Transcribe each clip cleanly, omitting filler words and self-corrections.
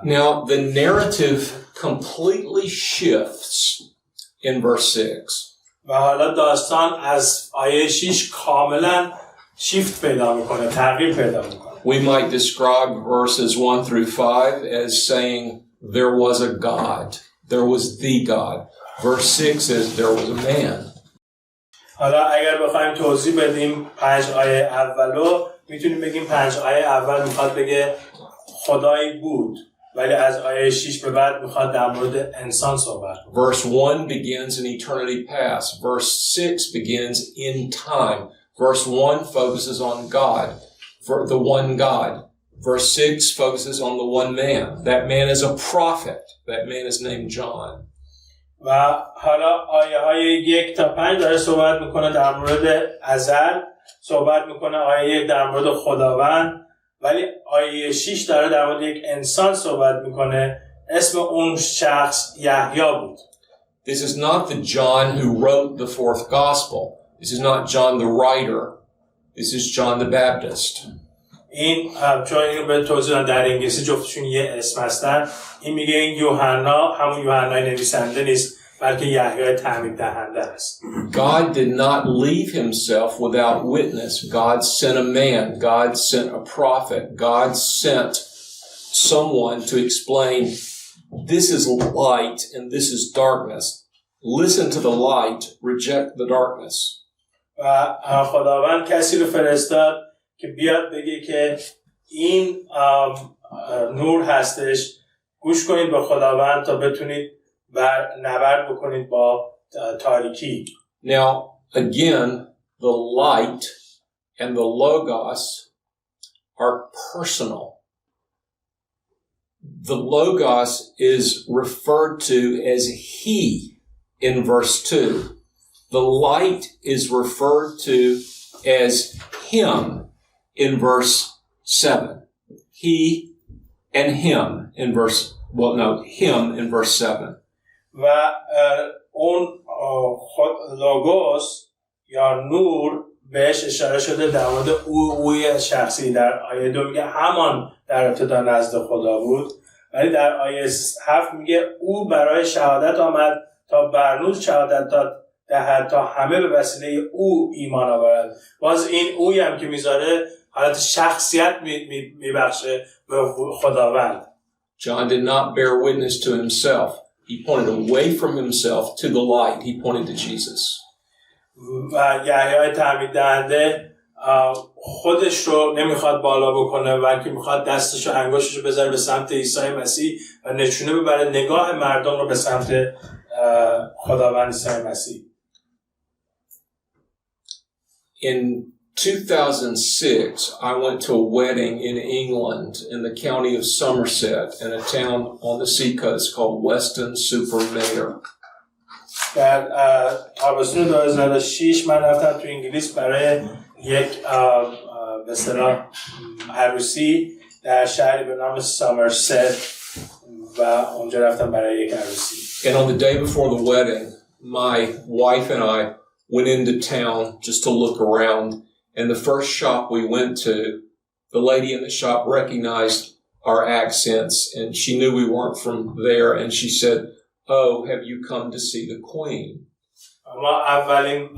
Now, the narrative completely shifts in verse 6. و حالا داستان از آیه 6 کاملا شیفت پیدا میکنه، تغییر پیدا میکنه. We might describe verses 1 through 5 as saying there was a God. There was the God. Verse 6 is there was a man. حالا اگر بخوایم توضیح بدیم 5 آیه اولو میتونیم بگیم 5 آیه اول میخواد بگه خدایی بود، ولی از آیه 6 به بعد میخواد در مورد انسان صحبت کنه. Verse 1 begins in eternity past. Verse 6 begins in time. Verse 1 focuses on God, for the one God. Verse 6 focuses on the one man. That man is a prophet. That man is named John. و حالا آیه های 1 تا 5 داره صحبت میکنه در مورد ازل، صحبت میکنه آیه 1 در مورد خداوند، ولی آیه 6 داره در مورد یک انسان صحبت میکنه، اسم اون شخص یحیی بود. This is not the John who wrote the fourth gospel. This is not John the writer. This is John the Baptist. این چون اینو به توضیح در انگلیسی جفتشون یه اسم هستن، این میگه این یوحنا همون یوحنای نویسنده نیست، بلکه یحیی تعمید دهنده است. God did not leave himself without witness. God sent a man. God sent a prophet. God sent someone to explain this is light and this is darkness. Listen to the light, reject the darkness. و خداوند کسی رو فرستاد که بیاد بگه که این نور هستش، گوش کنید به خداوند تا بتونید نبرد بکنید با تاریکی. Now, again, the light and the logos are personal. The logos is referred to as he in verse 2. The light is referred to as him in verse 7. He and him in him in verse 7. و اون لوگوس یا نور بهش اشاره شده در مورد اوی شخصی. در آیه 2 میگه همان در ابتدا نزد خدا بود، ولی در آیه 7 میگه او برای شهادت آمد تا بر نور شهادت دهد تا همه به وسیله او ایمان آورند. باز این اوی هم که میذاره حالت شخصیت میبخشه به خداوند. John did not bear witness to himself. He pointed away from himself to the light. He pointed to Jesus. و یحیی تعمید دهنده خودش رو نمیخواد بالا بکنه، بلکه میخواد دستش و انگشتش رو بذاره به سمت عیسی مسیح و نشونه ببره نگاه مردم رو به سمت خداوند عیسی مسیح. In 2006, I went to a wedding in England in the county of Somerset in a town on the seacoast called Weston-super-Mare. در تابستون 2006 من رفتم تو انگلیس برای یک به اصطلاح عروسی در شهری به نام سامرست و اونجا رفتم برای یک عروسی. And on the day before the wedding, my wife and I went into town just to look around. And the first shop we went to, the lady in the shop recognized our accents and she knew we weren't from there. And she said, "Oh, have you come to see the Queen?" ما اولین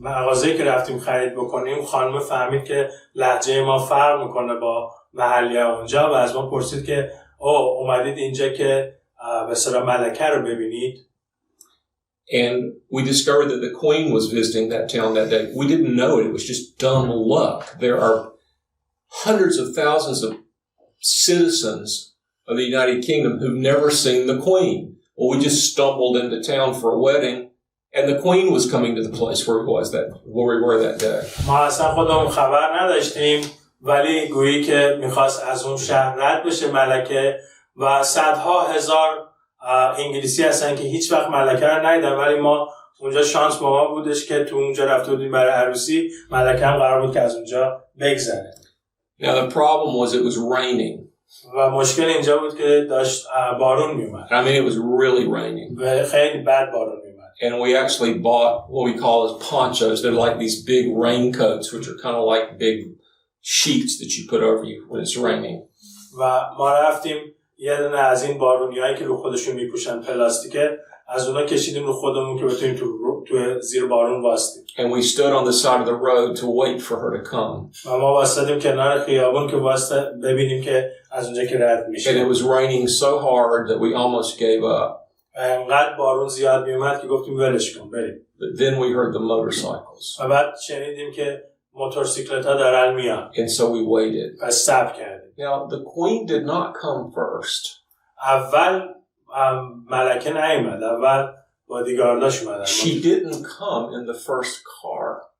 مغازه‌ای که رفتیم خرید بکنیم خانم فهمید که لهجه ما فرق میکنه با محلی‌ها اونجا و از ما پرسید که اومدید اینجا که به اصطلاح ملکه رو ببینید. And we discovered that the Queen was visiting that town that day. We didn't know it. It was just dumb luck. There are hundreds of thousands of citizens of the United Kingdom who've never seen the Queen. Well, we just stumbled into town for a wedding, and the Queen was coming to the place where we were that day. ما اصلا خودمون خبر نداشتیم، ولی گویی که میخواست از اون شهر رد بشه ملکه و صدها هزار انگلیسی هستن که هیچ وقت ملکه رو ندیدن، ولی ما اونجا شانس با ما بودش که تو اونجا رفته بودیم برای عروسی، ملکه هم قرار بود که از اونجا بگذره. Now the problem was it was raining. و مشکل اینجا بود که داشت بارون میومد. I mean it was really raining. و خیلی بد بارون میومد. And we actually bought what we call as ponchos. They're like these big raincoats which are kind of like big sheets that you put over you when it's raining. و ما رفتیم یه دونه از این بارونیایی که رو خودشون میپوشن پلاستیکه، از اونا کشیدیم رو خودمون که بتونیم تو زیر بارون واسطیم. And we stood on the side of the road to wait for her to come. و ما واسطیم کنار خیابون که واسطه ببینیم که از اونجا که رد میشه. And it was raining so hard that we almost gave up. انقدر بارون زیاد میومد که گفتیم ولش کن بریم. But then we heard the motorcycles. و بعد شنیدیم که موتورسیکلت‌ها دارن میان. And so we waited. پس صبر کردیم. Now the queen did not come first. اول ملکه نیامد، اول بادیگارداش اومدن. She didn't come in the first car.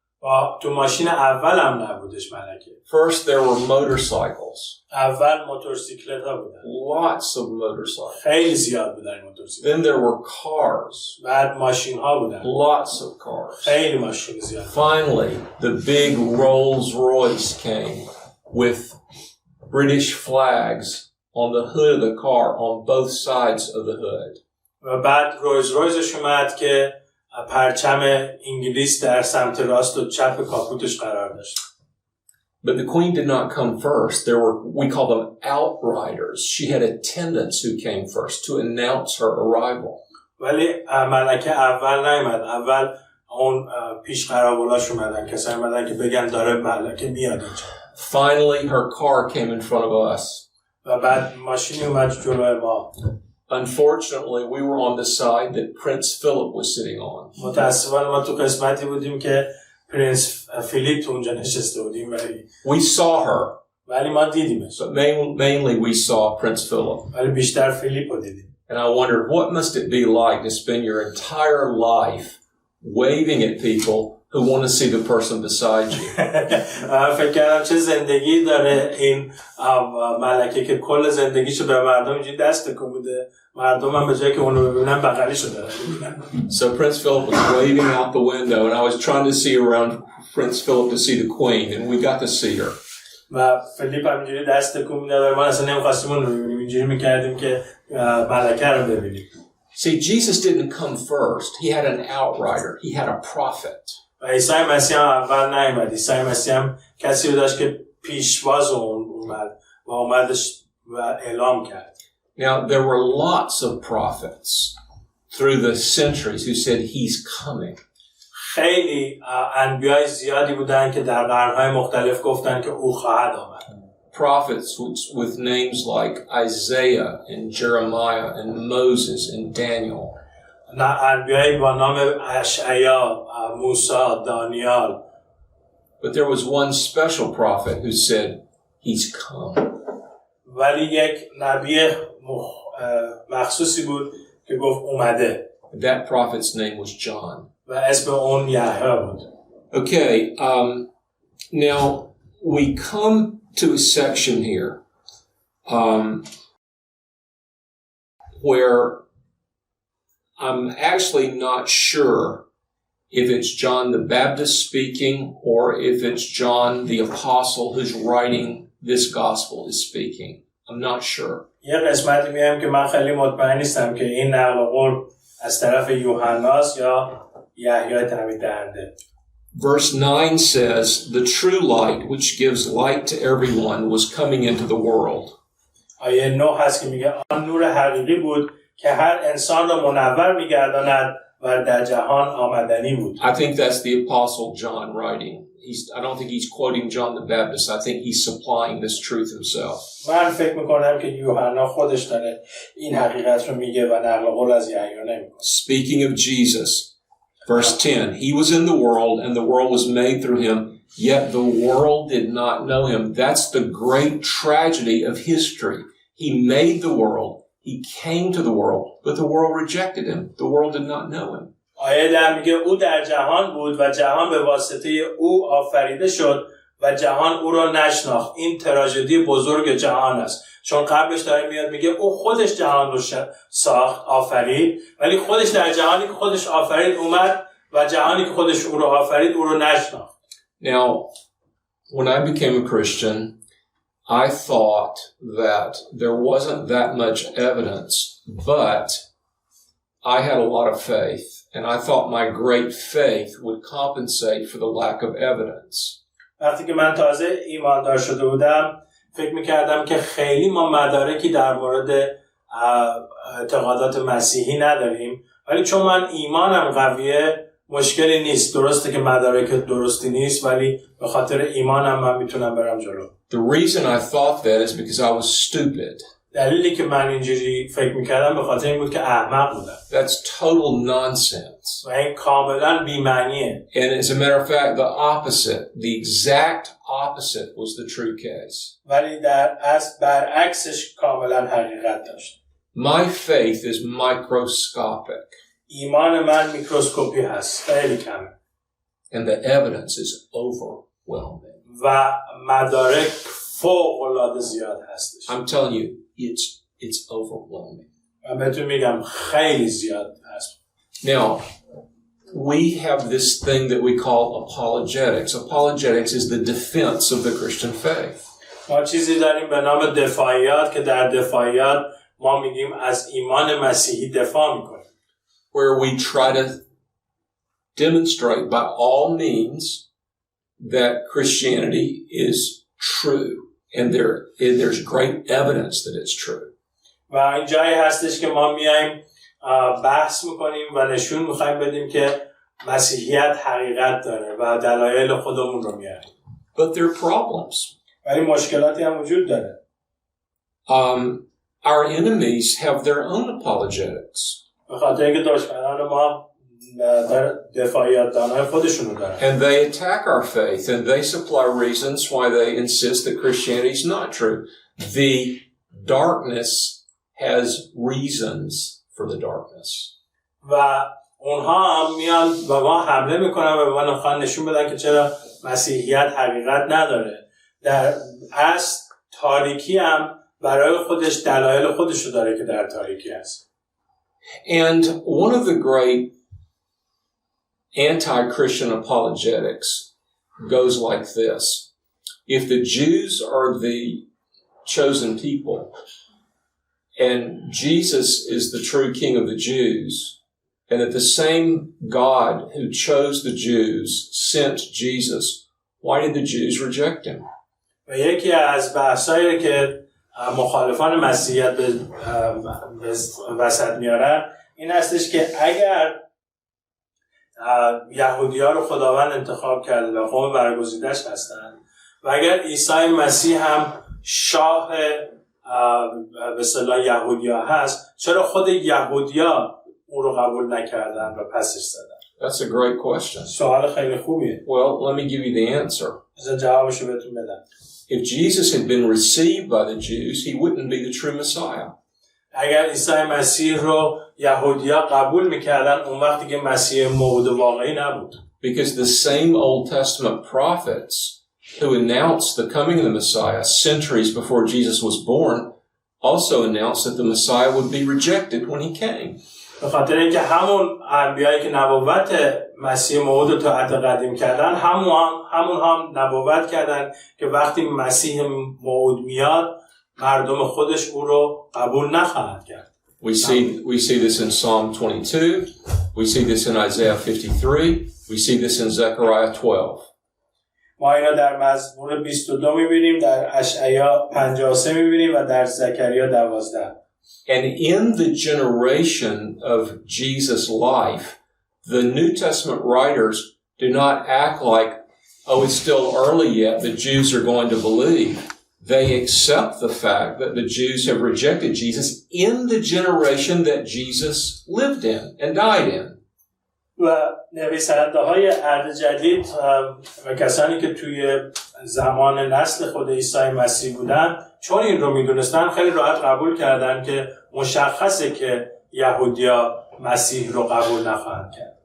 تو ماشین اول هم نبودش ملکه. First there were motorcycles. اول موتورسیکلت‌ها بودن. Lots of motorcycles. خیلی زیاد بودن این موتورسیکلت. Then there were cars. بعد ماشین‌ها بودن. Lots of cars. خیلی ماشین زیاد. Finally, the big Rolls Royce came with British flags on the hood of the car on both sides of the hood. و بعد رویز رویزش اومد که پرچم انگلیس در سمت راست و چپ کاپوتش قرار داشت. But the queen did not come first. There were, we call them outriders. She had attendants who came first to announce her arrival. ولی ملکه اول نیامد. اول اون پیش قراولاش اومدن، کسایی اومدن که بگن داره ملکه میاد اینجا. Finally, her car came in front of us. و بعد ماشینی اومد جلوی ما. Unfortunately, we were on the side that Prince Philip was sitting on. متاسفانه ما تو قسمتی بودیم که پرنس فیلیپ تو اونجا نشسته بودیم. We saw her. ولی ما دیدیمش. But mainly we saw Prince Philip. ولی بیشتر فیلیپ رو دیدیم. And I wondered, what must it be like to spend your entire life waving at people who want to see the person beside you? فکر کردم چه زندگی داره این ملکه که کل زندگیشو به مردم اینجوری دست تکون میده، مردم هم به جای که اونو ببینن بغلیشو دارن ببینن. So Prince Philip was waving out the window and I was trying to see around Prince Philip to see the queen and we got to see her. و فیلیپ هم اینجوری دست تکون میداد، ما اصلا نمی‌خواستیم اون رو ببینیم، اینجوری می‌کردیم که ملکه رو ببینیم. See, Jesus didn't come first. He had an outrider. He had a prophet. و عیسی مسیح هم اول نیامد. عیسی مسیح هم کسی رو داشت که پیشواز اون اومد و اومدش و اعلام کرد. Now, there were lots of prophets through the centuries who said he's coming. خیلی انبیای زیادی بودن که در قرن‌های مختلف گفتن که او خواهد آمد. Prophets with names like Isaiah and Jeremiah and Moses and Daniel. انبیایی با نام اشعیا، موسی، دانیال. But there was one special prophet who said he's come. ولی یک نبی مخصوصی بود که گفت اومده. That prophet's name was John. و اسم اون یحیی بود. Okay, now we come to a section here where I'm actually not sure if it's John the Baptist speaking or if it's John the Apostle who's writing this gospel is speaking. I'm not sure. یه قسمتی میگم که من خیلی مطمئن نیستم که این نقل قول از طرف یوحناست یا یحیی تعمید دهنده. Verse 9 says, the true light which gives light to everyone was coming into the world. آیه 9 هست که میگه آن نور حقیقی بود که هر انسان را منور می‌گرداند و در جهان آمدنی بود. I think that's the Apostle John writing. I don't think he's quoting John the Baptist. I think he's supplying this truth himself. من فکر می‌کنم که یوحنا خودش داره این حقیقت رو میگه و نقل قول از یحیی نمی‌کنه. Speaking of Jesus, verse 10, he was in the world and the world was made through him, yet the world did not know him. That's the great tragedy of history. He made the world. He came to the world, but the world rejected him. The world did not know him. آیه 10 میگه او در جهان بود و جهان به واسطه او آفریده شد و جهان او را نشناخت. این تراژدی بزرگ جهان است. چون قبلش داره میاد میگه او خودش جهان رو ساخت، آفرید، ولی خودش در جهانی که خودش آفرید اومد و جهانی که خودش او رو آفرید او رو نشناخت. Now, when I became a Christian, I thought that there wasn't that much evidence, but I had a lot of faith, and I thought my great faith would compensate for the lack of evidence. وقتی که من تازه ایماندار شده بودم، فکر می‌کردم که خیلی ما مدارکی در مورد اعتقادات مسیحی نداریم، ولی چون من ایمانم قویه مشکلی نیست. درسته که مدارک درستی نیست، ولی به خاطر ایمانم من میتونم برم جلو. The reason I thought that is because I was stupid. دلیلی که من اینجوری فکر میکردم به خاطر این بود که احمق بودم. That's total nonsense. و این کاملا بی‌معنیه. And as a matter of fact, the opposite, the exact opposite was the true case. ولی در اصل برعکسش کاملا حقیقت داشت. My faith is microscopic. ایمان من میکروسکوپی هست، خیلی کمه. And the evidence is overwhelming. و مدارک فوق‌العاده زیاد هستش. I'm telling you, it's overwhelming. من بهتون میگم خیلی زیاد هست. Now, we have this thing that we call apologetics. Apologetics is the defense of the Christian faith. ما چیزی داریم به نام دفاعیات که در دفاعیات ما میگیم از ایمان مسیحی دفاع میکنیم. Where we try to demonstrate by all means that Christianity is true and there's great evidence that it's true. و این جایی هستش که ما میایم بحث میکنیم و نشون میخوایم بدیم که مسیحیت حقیقت داره و دلایل خودمون رو میاریم. But there are problems. ولی مشکلاتی هم وجود داره. Our enemies have their own apologetics. به خاطر اینکه دشمنان ما دفاعیات دانای خودشونو دارن. And they attack our faith and they supply reasons why they insist that Christianity is not true. The darkness has reasons for the darkness. و اونها هم میان و ما حمله میکنن و به ما نخواهن نشون بدن که چرا مسیحیت حقیقت نداره. در اصل تاریکی هم برای خودش دلایل خودشو داره که در تاریکی هست. And one of the great anti-Christian apologetics goes like this. If the Jews are the chosen people and Jesus is the true king of the Jews, and that the same God who chose the Jews sent Jesus, why did the Jews reject him? و یکی از بحثایی که مخالفان مسیحیت به وسط میارن این هستش که اگر یهودی‌ها رو خداوند انتخاب کرده و قوم برگزیدش هستن و اگر عیسی مسیح هم شاه به اصطلاح یهودی‌ها هست، چرا خود یهودی‌ها او رو قبول نکردن و پسش زدن؟ That's a great question. سوال خیلی خوبیه. Well, let me give you the answer. بذار جوابشو بهتون بدم. If Jesus had been received by the Jews, he wouldn't be the true Messiah. اگر عیسی مسیح رو یهودی‌ها قبول می‌کردن، اون وقتی که مسیح موعود واقعی نبود. Because the same Old Testament prophets who announced the coming of the Messiah centuries before Jesus was born also announced that the Messiah would be rejected when he came. به خاطر اینکه همون انبیایی که نبوت مسیح موعود رو تا عهد قدیم کردن، همون هم نبوت کردن که وقتی مسیح موعود میاد مردم خودش او رو قبول نخواهند کرد. We see this in Psalm 22, we see this in Isaiah 53, we see this in Zechariah 12. ما اینا در مزمور 22 می‌بینیم، در اشعیا 53 می‌بینیم و در زکریا 12. And in the generation of Jesus' life, the New Testament writers do not act like, oh, it's still early yet, the Jews are going to believe. They accept the fact that the Jews have rejected Jesus in the generation that Jesus lived in and died in. و نویسنده‌های عهد جدید و کسانی که توی زمان نسل خود عیسی مسیح بودن چون این رو میدونستن خیلی راحت قبول کردن که مشخصه که یهودیا مسیح رو قبول نخواهند کرد.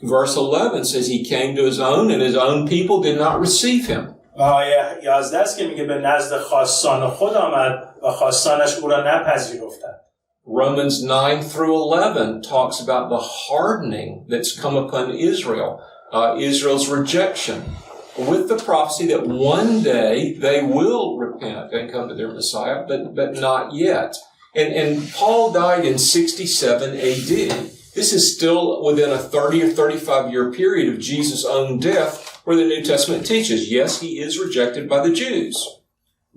Verse 11 says he came to his own and his own people did not receive him. و آیه 11 است که میگه به نزد خاصان خود آمد و خاصانش او را نپذیرفتند. Romans 9 through 11 talks about the hardening that's come upon Israel, Israel's rejection, with the prophecy that one day they will repent and come to their Messiah, but not yet. And Paul died in 67 AD. This is still within a 30 or 35 year period of Jesus' own death where the New Testament teaches, yes, he is rejected by the Jews.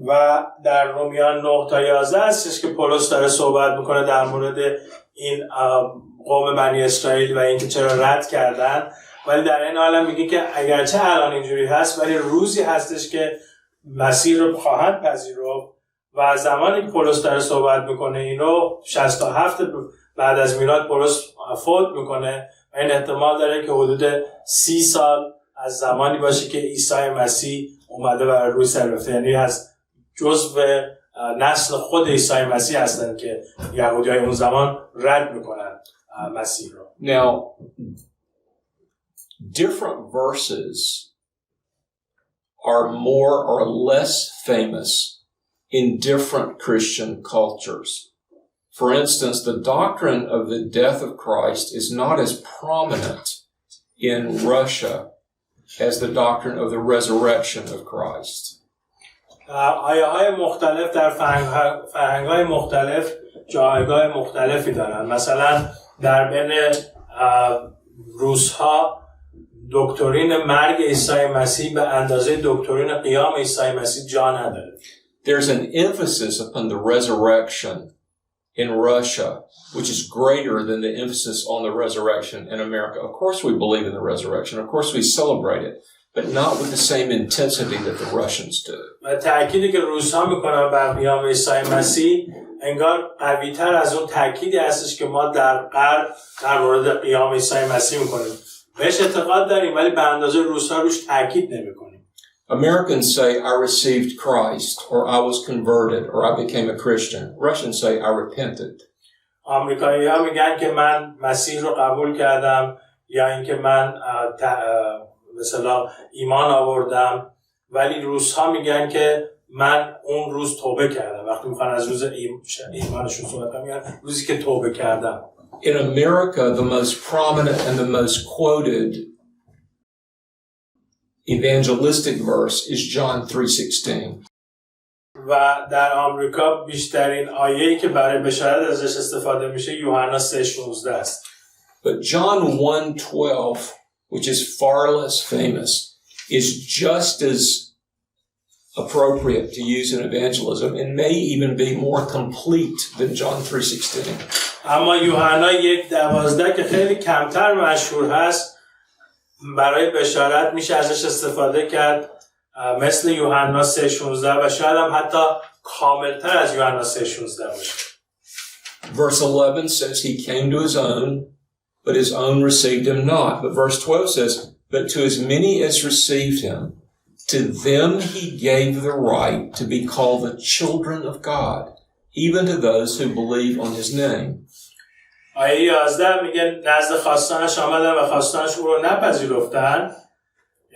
و در رومیان 9 تا 11 هستش که پولس داره صحبت میکنه در مورد این قوم بنی اسرائیل و اینکه چرا رد کردن، ولی در این حال میگه که اگرچه الان اینجوری هست ولی روزی هستش که مسیح رو خواهند پذیرفت و زمانی که پولس داره صحبت میکنه اینو 67 بعد از میلاد پولس فوت میکنه و این احتمال داره که حدود 30 سال از زمانی باشه که عیسی مسیح اومده و روی سر رفته، یعنی از جزو نسل خود عیسی مسیح هستن که یهودیای اون زمان رد میکنن مسیح رو. Now, different verses are more or less famous in different Christian cultures. For instance, the doctrine of the death of Christ is not as prominent in Russia as the doctrine of the resurrection of Christ. آیه‌های مختلف در فرهنگ‌های مختلف جایگاه مختلفی دارن. مثلا در بین روس‌ها دکترین مرگ عیسی مسیح به اندازه دکترین قیام عیسی مسیح جا نداره. There's an emphasis upon the resurrection in Russia, which is greater than the emphasis on the resurrection in America. Of course we believe in the resurrection. Of course we celebrate it, but not with the same intensity that the Russians do. و تأکیدی که روس‌ها میکنن بر قیام عیسی مسیح انگار قوی‌تر از اون تأکیدی هستش که ما در غرب در مورد قیام عیسی مسیح میکنیم. بهش اعتقاد داریم ولی به اندازه روس‌ها روش تأکید نمیکنیم. Americans say I received Christ, or I was converted, or I became a Christian. Russians say I repented. آمریکایی‌ها میگن که من مسیح رو قبول کردم یا اینکه من مثلا ایمان آوردم، ولی روس‌ها میگن که من اون روز توبه کردم. وقتی میخوان از روز ایمانشون صحبت کنن میگن روزی که توبه کردم. In America, the most prominent and the most quoted evangelistic verse is John 3:16. و در آمریکا بیشترین آیه‌ای که برای بشارت ازش استفاده میشه یوحنا 3:16 است. But John 1:12, which is far less famous, is just as appropriate to use in evangelism and may even be more complete than John 3:16. اما یوحنا 1:12 که خیلی کمتر مشهور هست برای بشارت میشه ازش استفاده کرد مثل یوحنا 3:16 و شاید هم حتی کاملتر از یوحنا 3:16 باشه. Verse 11 says he came to his own, but his own received him not. But verse 12 says, but to as many as received him, to them he gave the right to be called the children of God, even to those who believe on his name. آیه 11 میگه نزد خواستانش آمدن و خواستانش او رو نپذیرفتن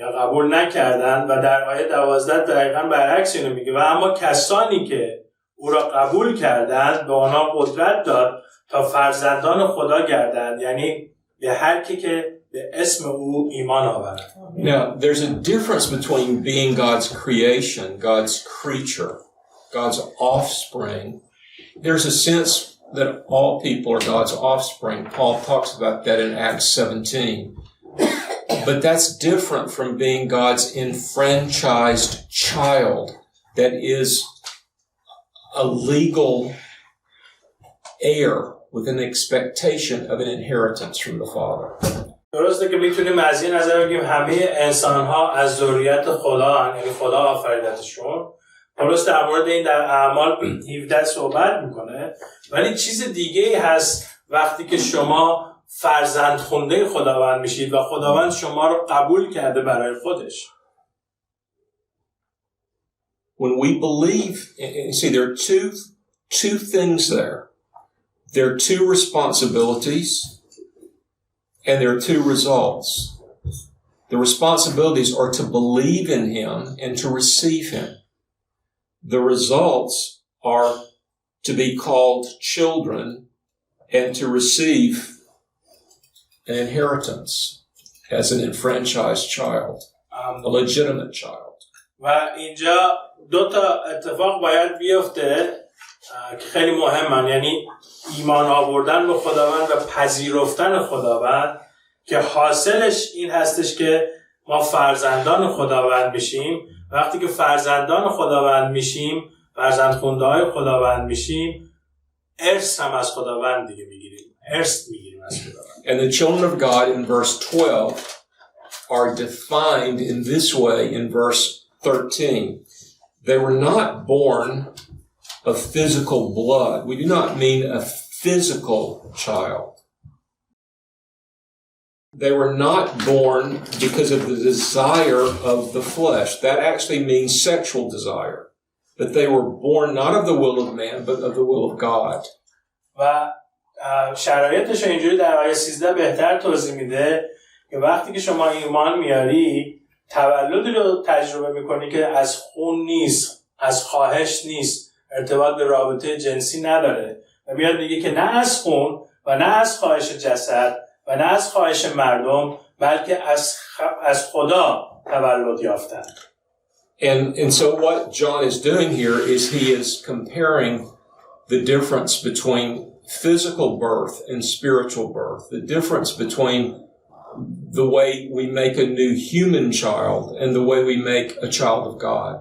یا قبول نکردن و در آیه 12 دقیقاً برعکس اینو میگه و اما کسانی که او را قبول کردند به آنها قدرت داد تا فرزندان خدا گردند، یعنی به هر کی که به اسم او ایمان آورد. Now, there's a difference between being God's creation, God's creature, God's offspring. There's a sense that all people are God's offspring. Paul talks about that in Acts 17. But that's different from being God's enfranchised child that is a legal heir with an expectation of an inheritance from the Father. درسته که میتونیم از این نظر بگیم همه انسان‌ها از ذریت خدا، یعنی خدا آفریدتشون. پولس در مورد این در اعمال 17 صحبت میکنه، ولی چیز دیگه هست وقتی که شما فرزند خونده خداوند میشید و خداوند شما رو قبول کرده برای خودش. When we believe, and see, there are two things there. There are two responsibilities and there are two results. The responsibilities are to believe in him and to receive him. The results are to be called children and to receive an inheritance as an enfranchised child, a legitimate child. و اینجا دو تا اتفاق باید بیفته که خیلی مهمن، یعنی ایمان آوردن به خداوند و پذیرفتن خداوند که حاصلش این هستش که ما فرزندان خداوند بشیم وقتی که فرزندان خداوند میشیم، فرزند خونده های خداوند میشیم، ارث هم از خداوند دیگه میگیریم. ارث میگیریم از خداوند. And the children of God in verse 12 are defined in this way in verse 13. They were not born of physical blood. We do not mean a physical child. They were not born because of the desire of the flesh. That actually means sexual desire. But they were born not of the will of man, but of the will of God. و شرایطش اینجوری در آیه 13 بهتر توضیح میده که وقتی که شما ایمان میاری، تولدی رو تجربه میکنی که از خون نیست، از خواهش نیست، ارتباط به رابطه جنسی نداره و میاد میگه که نه از خون و نه از خواهش جسد و نه از خواهش مردم، بلکه از خدا تولد یافتن. And so what John is doing here is he is comparing the difference between physical birth and spiritual birth, the difference between the way we make a new human child and the way we make a child of God.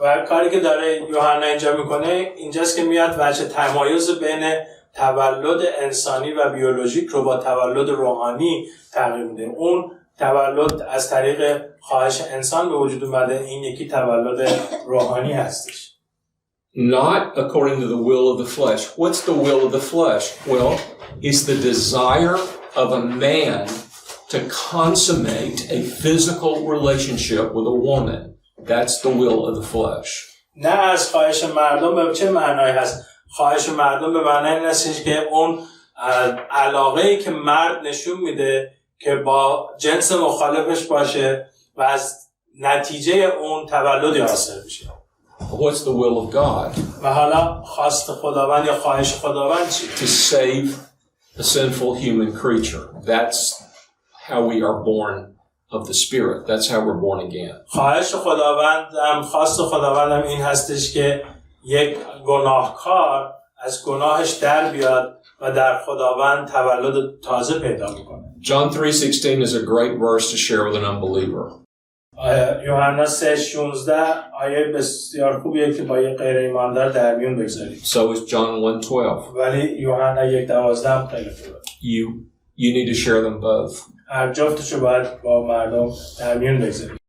و کاری که داره یوحنا اینجا میکنه اینجاست که میاد وجه تمایز بین تولد انسانی و بیولوژیک رو با تولد روحانی تغییر میده. اون تولد از طریق خواهش انسان به وجود اومده، این یکی تولد روحانی هستش. Not according to the will of the flesh. What's the will of the flesh? Well, it's the desire of a man to consummate a physical relationship with a woman. That's the will of the flesh. نه از خواهش مردم به چه معنایی هست؟ خواهش مردم به معنی این هستش که اون علاقه‌ای که مرد نشون میده که با جنس مخالفش باشه و از نتیجه اون تولدی حاصل میشه. What's the will of God? و حالا خواست خداوند یا خواهش خداوند چیه؟ To save a sinful human creature. That's how we are born of the Spirit. That's how we're born again. خواهش خداوند هم خواست خداوند هم این هستش که یک گناهکار از گناهش در بیاد و در خداوند تولد تازه پیدا میکنه. John 3:16 is a great verse to share with an unbeliever. یوحنا 3:16 آیه بسیار خوبیه که با یک غیر ایماندار در میون بگذارید. So is John 1:12. ولی یوحنا 1:12 هم خیلی خوبه. You need to share them both. هر جفتشو باید با مردم در میون بگذارید.